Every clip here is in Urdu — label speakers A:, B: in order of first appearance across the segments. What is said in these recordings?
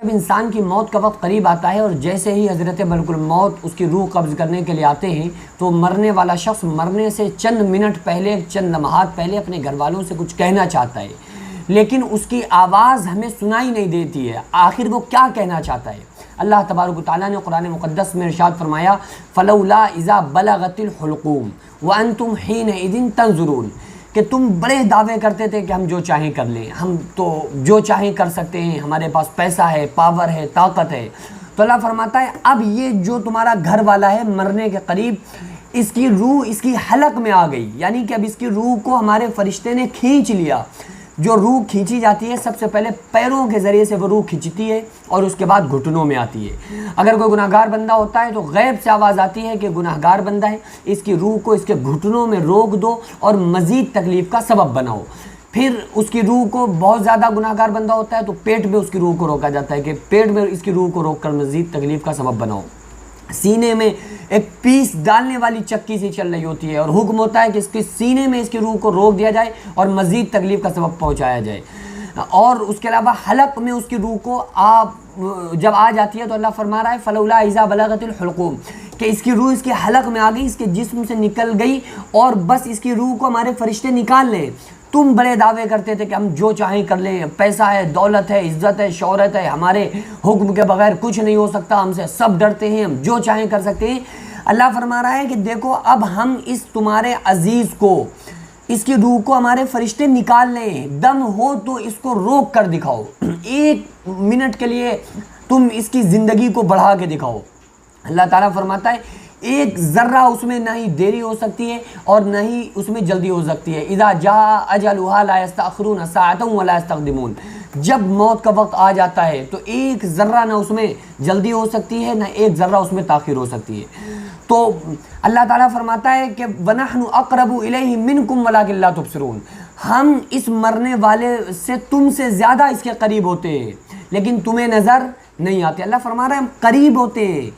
A: جب انسان کی موت کا وقت قریب آتا ہے اور جیسے ہی حضرت ملک الموت اس کی روح قبض کرنے کے لیے آتے ہیں تو مرنے والا شخص مرنے سے چند منٹ پہلے، چند لمحات پہلے اپنے گھر والوں سے کچھ کہنا چاہتا ہے، لیکن اس کی آواز ہمیں سنائی نہیں دیتی ہے۔ آخر وہ کیا کہنا چاہتا ہے؟ اللہ تبارک و تعالیٰ نے قرآن مقدس میں ارشاد فرمایا فلولا اذا بلغت الحلقوم وانتم حینئذ تنظرون، کہ تم بڑے دعوے کرتے تھے کہ ہم جو چاہیں کر لیں، ہم تو جو چاہیں کر سکتے ہیں، ہمارے پاس پیسہ ہے، پاور ہے، طاقت ہے۔ تو اللہ فرماتا ہے اب یہ جو تمہارا گھر والا ہے مرنے کے قریب، اس کی روح اس کی حلق میں آ گئی، یعنی کہ اب اس کی روح کو ہمارے فرشتے نے کھینچ لیا۔ جو روح کھینچی جاتی ہے سب سے پہلے پیروں کے ذریعے سے وہ روح کھینچتی ہے اور اس کے بعد گھٹنوں میں آتی ہے۔ اگر کوئی گناہ گار بندہ ہوتا ہے تو غیب سے آواز آتی ہے کہ گناہ گار بندہ ہے، اس کی روح کو اس کے گھٹنوں میں روک دو اور مزید تکلیف کا سبب بناؤ۔ پھر اس کی روح کو بہت زیادہ گناہ گار بندہ ہوتا ہے تو پیٹ میں اس کی روح کو روکا جاتا ہے کہ پیٹ میں اس کی روح کو روک کر مزید تکلیف کا سبب بناؤ۔ سینے میں ایک پیس ڈالنے والی چکی سی چل رہی ہوتی ہے اور حکم ہوتا ہے کہ اس کے سینے میں اس کی روح کو روک دیا جائے اور مزید تکلیف کا سبب پہنچایا جائے۔ اور اس کے علاوہ حلق میں اس کی روح کو جب آ جاتی ہے تو اللہ فرما رہا ہے فلولا اذا بلغت الحلقوم، کہ اس کی روح اس کے حلق میں آ گئی، اس کے جسم سے نکل گئی اور بس اس کی روح کو ہمارے فرشتے نکال لیں۔ تم بڑے دعوے کرتے تھے کہ ہم جو چاہیں کر لیں، پیسہ ہے، دولت ہے، عزت ہے، شہرت ہے، ہمارے حکم کے بغیر کچھ نہیں ہو سکتا، ہم سے سب ڈرتے ہیں، ہم جو چاہیں کر سکتے ہیں۔ اللہ فرما رہا ہے کہ دیکھو اب ہم اس تمہارے عزیز کو، اس کی روح کو ہمارے فرشتے نکال لیں، دم ہو تو اس کو روک کر دکھاؤ، ایک منٹ کے لیے تم اس کی زندگی کو بڑھا کے دکھاؤ۔ اللہ تعالیٰ فرماتا ہے ایک ذرہ اس میں نہ ہی دیری ہو سکتی ہے اور نہ ہی اس میں جلدی ہو سکتی ہے۔ اذا جاء اجلها لا يستأخرون ساعة ولا يستقدمون، جب موت کا وقت آ جاتا ہے تو ایک ذرہ نہ اس میں جلدی ہو سکتی ہے نہ ایک ذرہ اس میں تاخیر ہو سکتی ہے۔ تو اللہ تعالیٰ فرماتا ہے کہ وَنَحْنُ أَقْرَبُ إِلَيْهِ مِنْكُمْ وَلَكِنْ لَا تُبْصِرُونَ، ہم اس مرنے والے سے تم سے زیادہ اس کے قریب ہوتے ہیں لیکن تمہیں نظر نہیں آتے۔ اللہ فرما رہا ہے ہم قریب ہوتے ہیں۔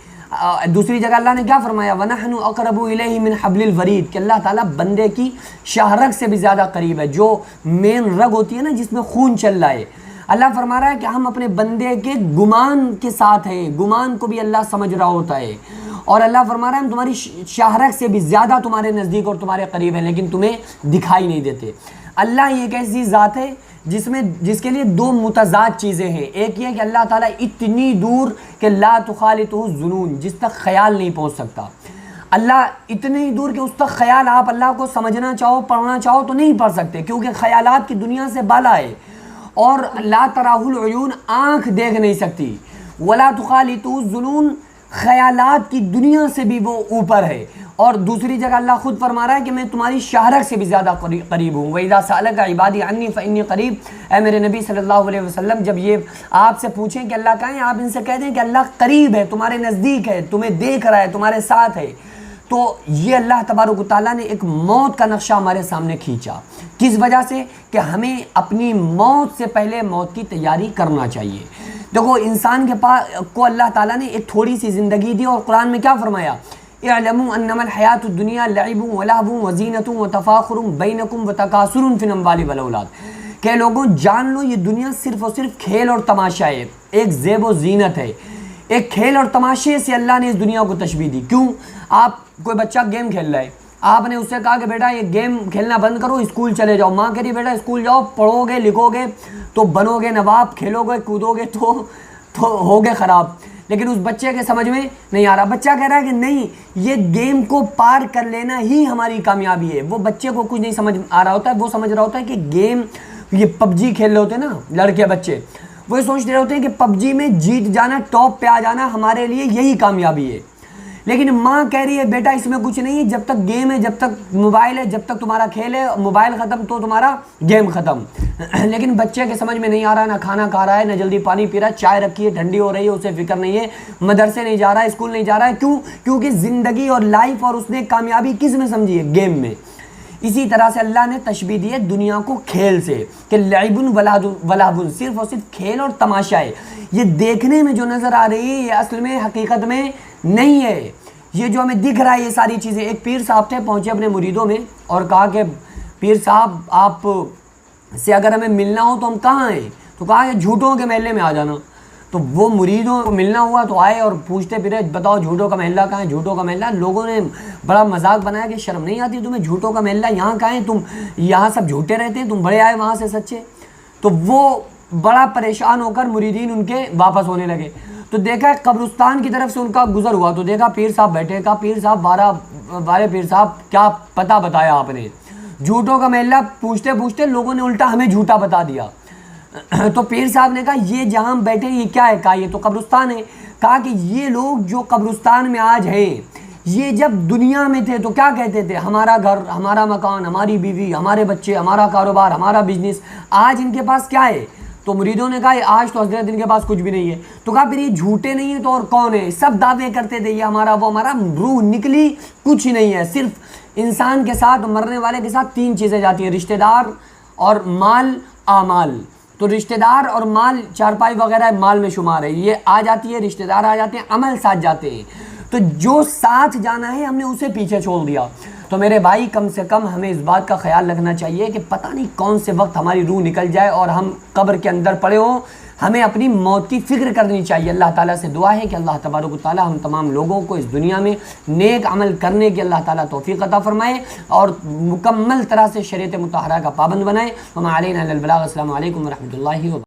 A: دوسری جگہ اللہ نے کیا فرمایا وَنَحْنُ أَقْرَبُ إِلَيْهِ مِنْ حَبْلِ الْوَرِيدِ، کہ اللہ تعالیٰ بندے کی شاہ رگ سے بھی زیادہ قریب ہے، جو مین رگ ہوتی ہے نا جس میں خون چل رہا ہے۔ اللہ فرما رہا ہے کہ ہم اپنے بندے کے گمان کے ساتھ ہیں، گمان کو بھی اللہ سمجھ رہا ہوتا ہے، اور اللہ فرما رہا ہے ہم تمہاری شاہ رگ سے بھی زیادہ تمہارے نزدیک اور تمہارے قریب ہیں لیکن تمہیں دکھائی نہیں دیتے۔ اللہ یہ ایک ایسی ذات ہے جس کے لیے دو متضاد چیزیں ہیں۔ ایک یہ کہ اللہ تعالیٰ اتنی دور کہ لا تخالطہ الظنون، جس تک خیال نہیں پہنچ سکتا۔ اللہ اتنی دور کہ اس تک خیال آپ اللہ کو سمجھنا چاہو، پڑھنا چاہو تو نہیں پڑھ سکتے کیونکہ خیالات کی دنیا سے بالا ہے، اور لا تراہ العیون، آنکھ دیکھ نہیں سکتی، ولا تخالطہ الظنون، خیالات کی دنیا سے بھی وہ اوپر ہے۔ اور دوسری جگہ اللہ خود فرما رہا ہے کہ میں تمہاری شاہ رگ سے بھی زیادہ قریب ہوں۔ وَإِذَا سَأَلَكَ عِبَادِي عَنِّي فَإِنِّي قَرِيب، اے میرے نبی صلی اللہ علیہ وسلم جب یہ آپ سے پوچھیں کہ اللہ کہاں ہے، آپ ان سے کہہ دیں کہ اللہ قریب ہے، تمہارے نزدیک ہے، تمہیں دیکھ رہا ہے، تمہارے ساتھ ہے۔ تو یہ اللہ تبارک و تعالیٰ نے ایک موت کا نقشہ ہمارے سامنے کھینچا، کس وجہ سے کہ ہمیں اپنی موت سے پہلے موت کی تیاری کرنا چاہیے۔ دیکھو انسان کے پاس کو اللہ تعالیٰ نے ایک تھوڑی سی زندگی دی، اور قرآن میں کیا فرمایا اعلموا انما الحیات الدنیا لعب ولہو وزینۃ وتفاخر بینکم وتکاثر فی الاموال والاولاد، کہ لوگوں جان لو یہ دنیا صرف اور صرف کھیل اور تماشا ہے، ایک زیب و زینت ہے۔ ایک کھیل اور تماشے سے اللہ نے اس دنیا کو تشبیہ دی۔ کیوں؟ آپ کوئی بچہ گیم کھیل رہا ہے، آپ نے اس سے کہا کہ بیٹا یہ گیم کھیلنا بند کرو، اسکول چلے جاؤ۔ ماں کہہ رہی بیٹا اسکول جاؤ، پڑھو گے لکھو گے تو بنو گے نواب، کھیلو گے کودو گے تو ہوگے خراب۔ لیکن اس بچے کے سمجھ میں نہیں آ رہا، بچہ کہہ رہا ہے کہ نہیں یہ گیم کو پار کر لینا ہی ہماری کامیابی ہے۔ وہ بچے کو کچھ نہیں سمجھ آ رہا ہوتا ہے، وہ سمجھ رہا ہوتا ہے کہ گیم، یہ پب جی کھیل رہے ہوتے ہیں نا لڑکے بچے، وہ یہ سوچ رہے ہوتے ہیں کہ پب جی میں جیت جانا، ٹاپ پہ آ جانا ہمارے لیے یہی کامیابی ہے۔ لیکن ماں کہہ رہی ہے بیٹا اس میں کچھ نہیں ہے، جب تک گیم ہے، جب تک موبائل ہے، جب تک تمہارا کھیل ہے، موبائل ختم تو تمہارا گیم ختم۔ لیکن بچے کے سمجھ میں نہیں آ رہا، نہ کھانا کھا رہا ہے، نہ جلدی پانی پی رہا ہے، چائے رکھی ہے ٹھنڈی ہو رہی ہے اسے فکر نہیں ہے، مدرسے نہیں جا رہا ہے، اسکول نہیں جا رہا ہے۔ کیوں؟ کیونکہ زندگی اور لائف اور اس نے کامیابی کس میں سمجھی ہے؟ گیم میں۔ اسی طرح سے اللہ نے تشبیہ دی ہے دنیا کو کھیل سے کہ لعب ولہو، صرف اور صرف کھیل اور تماشا ہے۔ یہ دیکھنے میں جو نظر آ رہی ہے یہ اصل میں حقیقت میں نہیں ہے۔ یہ جو ہمیں دکھ رہا ہے یہ ساری چیزیں، ایک پیر صاحب تھے، پہنچے اپنے مریدوں میں اور کہا کہ پیر صاحب آپ سے اگر ہمیں ملنا ہو تو ہم کہاں ہیں؟ تو کہا کہ جھوٹوں کے محلے میں آ جانا۔ تو وہ مریدوں کو ملنا ہوا تو آئے اور پوچھتے پھرے بتاؤ جھوٹوں کا محلہ کہاں ہے، جھوٹوں کا محلہ. لوگوں نے بڑا مذاق بنایا کہ شرم نہیں آتی تمہیں، جھوٹوں کا محلہ یہاں کہاں ہے، تم یہاں سب جھوٹے رہتے ہیں، تم بڑے آئے وہاں سے سچے. تو وہ بڑا پریشان ہو کر مریدین ان کے واپس ہونے لگے. تو دیکھا قبرستان کی طرف سے ان کا گزر ہوا تو دیکھا پیر صاحب بیٹھے. کہا پیر صاحب بارے پیر صاحب کیا پتہ بتایا آپ نے، جھوٹوں کا محلہ پوچھتے پوچھتے لوگوں نے الٹا ہمیں جھوٹا بتا دیا. تو پیر صاحب نے کہا یہ جہاں ہم بیٹھے یہ کیا ہے؟ کہا یہ تو قبرستان ہے. کہا کہ یہ لوگ جو قبرستان میں آج ہیں یہ جب دنیا میں تھے تو کیا کہتے تھے؟ ہمارا گھر، ہمارا مکان، ہماری بیوی، ہمارے بچے، ہمارا کاروبار، ہمارا بزنس. آج ان کے پاس کیا ہے؟ تو مریدوں نے کہا آج تو حضرت ان کے پاس کچھ بھی نہیں ہے. تو کہا پھر یہ جھوٹے نہیں ہیں تو اور کون ہے؟ سب دعوے کرتے تھے یہ ہمارا وہ ہمارا. روح نکلی کچھ ہی نہیں ہے. صرف انسان کے ساتھ، مرنے والے کے ساتھ 3 چیزیں جاتی ہیں، رشتہ دار اور مال، اعمال. تو رشتہ دار اور مال، چارپائی وغیرہ مال میں شمار ہے، یہ آ جاتی ہے، رشتہ دار آ جاتے ہیں، عمل ساتھ جاتے ہیں. تو جو ساتھ جانا ہے ہم نے اسے پیچھے چھوڑ دیا. تو میرے بھائی کم سے کم ہمیں اس بات کا خیال رکھنا چاہیے کہ پتہ نہیں کون سے وقت ہماری روح نکل جائے اور ہم قبر کے اندر پڑے ہوں. ہمیں اپنی موت کی فکر کرنی چاہیے. اللہ تعالیٰ سے دعا ہے کہ اللہ تبارک و تعالیٰ ہم تمام لوگوں کو اس دنیا میں نیک عمل کرنے کی اللہ تعالیٰ توفیق عطا فرمائے اور مکمل طرح سے شریعت مطہرہ کا پابند بنائے. وما علینا الا البلاغ. السلام علیکم ورحمۃ اللہ وبرکاتہ.